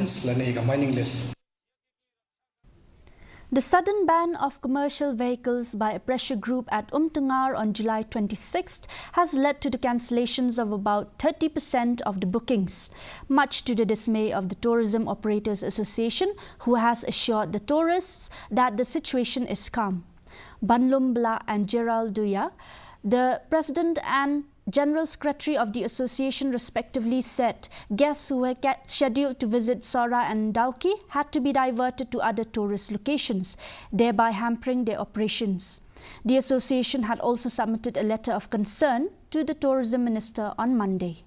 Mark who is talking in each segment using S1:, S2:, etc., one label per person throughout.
S1: The sudden ban of commercial vehicles by a pressure group at Tengar on July 26th has led to the cancellations of about 30% of the bookings, much to the dismay of the Tourism Operators Association, who has assured the tourists that the situation is calm. Banlum Bla and Gerald Duya, the President and General Secretary of the association respectively, said guests who were scheduled to visit Sora and Dauki had to be diverted to other tourist locations, thereby hampering their operations. The association had also submitted a letter of concern to the Tourism Minister on Monday.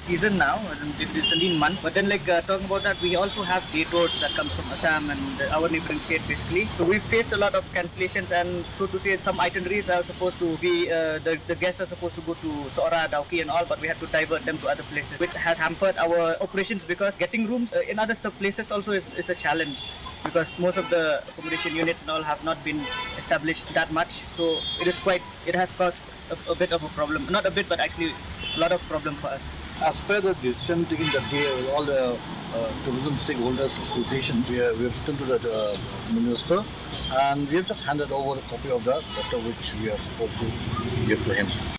S2: Season now, it is a lean month, but then talking about that, we also have day tours that come from Assam and our neighboring state basically. So we faced a lot of cancellations, and so to say some itineraries are supposed to be, the guests are supposed to go to Sora, Dauki and all, but we had to divert them to other places, which has hampered our operations because getting rooms in other places also is a challenge, because most of the accommodation units and all have not been established that much. So it has caused a bit of a problem, not a bit, but actually a lot of problem for us.
S3: As per the decision taken that day, all the tourism stakeholders associations, we have written to the minister, and we have just handed over a copy of that letter which we are supposed to give to him.